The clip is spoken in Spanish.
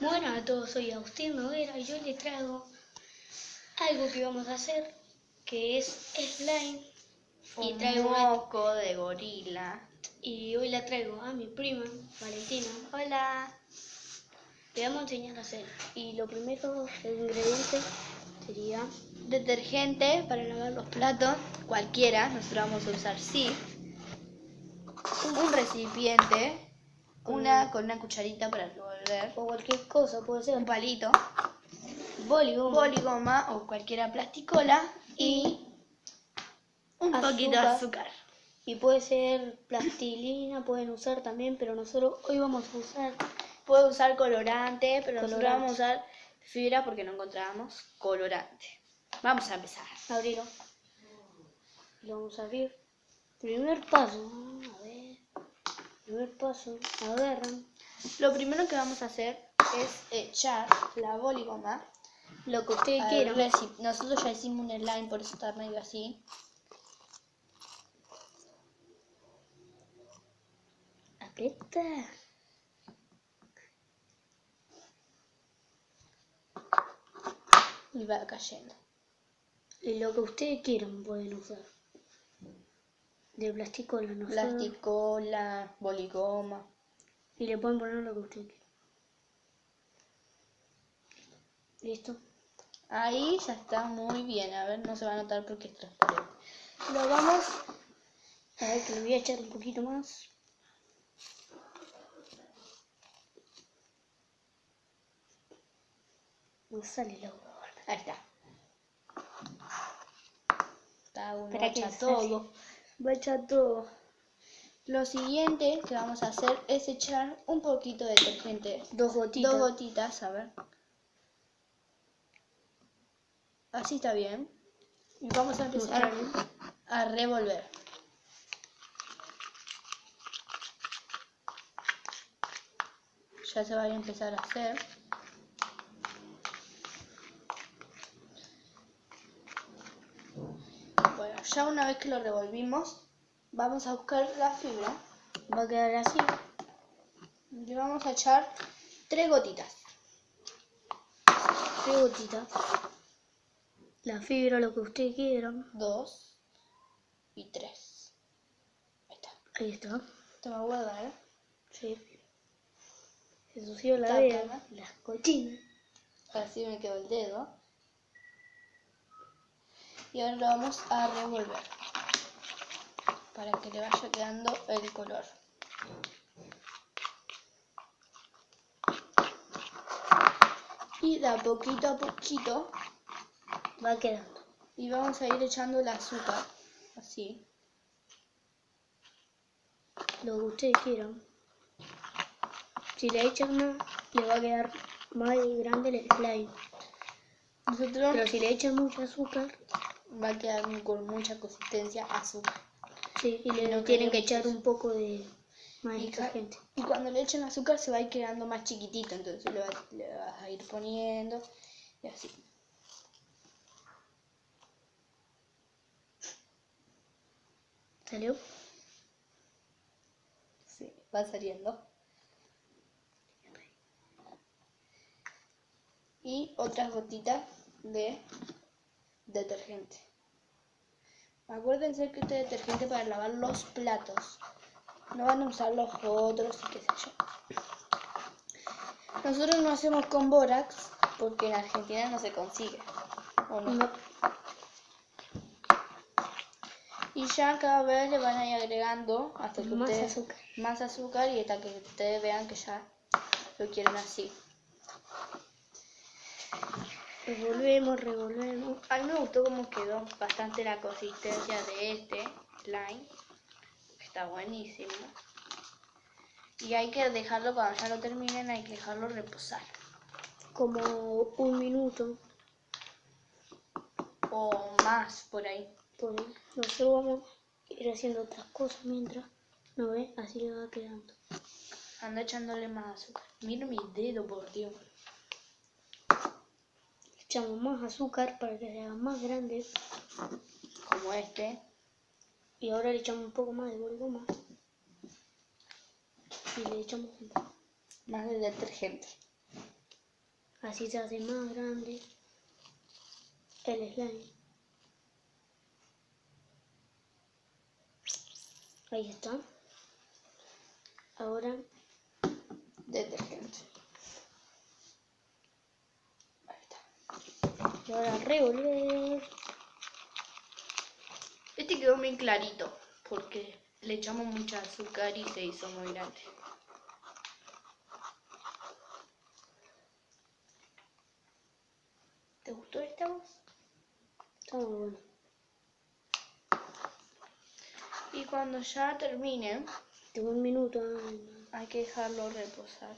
Buenas a todos, soy Agustín Noguera y yo les traigo algo que vamos a hacer, que es slime. Y traigo un moco de gorila. Y hoy la traigo a mi prima, Valentina. Hola. Le vamos a enseñar a hacer. Y lo primero, el ingrediente sería detergente para lavar los platos, cualquiera. Nosotros vamos a usar Cif. Un recipiente, con una cucharita para revolver, o cualquier cosa, puede ser un palito, boligoma o cualquiera plasticola y un poquito de azúcar. Y puede ser plastilina, pueden usar también, pero nosotros hoy vamos a usar... Puede usar colorante, pero nosotros vamos a usar fibra porque no encontrábamos colorante. Vamos a empezar. Abrirlo. Lo vamos a abrir. Primer paso, a ver. Primer paso, agarran. Lo primero que vamos a hacer es echar la boligoma, lo que ustedes quieran. Nosotros ya hicimos un slime, por eso está medio así. Aprieta. Y va cayendo. Y lo que ustedes quieran pueden usar. De plasticola, no sé. Plasticola, boligoma. Y le pueden poner lo que ustedes quieran. ¿Listo? Ahí ya está muy bien. A ver, no se va a notar porque es transparente. Lo vamos... A ver, que le voy a echar un poquito más. No sale la bola. Ahí está. Está uno. Va a echar todo. Va a echar todo. Lo siguiente que vamos a hacer es echar un poquito de detergente. 2 gotitas. 2 gotitas, a ver. Así está bien. Y vamos a empezar a revolver. Ya se va a empezar a hacer. Bueno, ya una vez que lo revolvimos, vamos a buscar la fibra. Va a quedar así. Le vamos a echar 3 gotitas. 3 gotitas. La fibra, lo que ustedes quieran. 2 y 3. Ahí está. Ahí está. Te va a guardar. Sí. Se ensució la vela, las cochinas. Así me quedó el dedo. Y ahora lo vamos a revolver para que le vaya quedando el color. Y de a poquito va quedando. Y vamos a ir echando el azúcar, así. Lo que ustedes quieran. Si le echan más, le va a quedar más grande el slime. Pero si le echan mucho azúcar, va a quedar con mucha consistencia azúcar. Sí, y le tienen que echar un poco de más detergente. Y cuando le echen azúcar se va a ir quedando más chiquitito, entonces le vas a ir poniendo y así. ¿Salió? Sí, va saliendo. Y otras gotitas de detergente. Acuérdense que este detergente para lavar los platos. No van a usar los otros y qué sé yo. Nosotros no hacemos con bórax porque en Argentina no se consigue. ¿O no? No. Y ya cada vez le van a ir agregando hasta que más azúcar y hasta que ustedes vean que ya lo quieren así. Revolvemos. A mí me gustó cómo quedó bastante la consistencia de este slime. Está buenísimo. Y hay que dejarlo, cuando ya lo terminen, hay que dejarlo reposar. Como 1 minuto. O más, por ahí. Nosotros vamos a ir haciendo otras cosas mientras. ¿No ves? Así le va quedando. Anda echándole más azúcar. Mira mi dedo, por Dios. Echamos más azúcar para que se haga más grande. Como este. Y ahora le echamos un poco más de boligoma. Y le echamos un poco más de detergente. Así se hace más grande el slime. Ahí está. Ahora detergente. Ahí está. y ahora revolver. Este quedó muy clarito porque le echamos mucha azúcar y se hizo muy grande. ¿Te gustó esta voz? Está muy bueno. Y cuando ya termine, Tengo un minuto. hay que dejarlo reposar.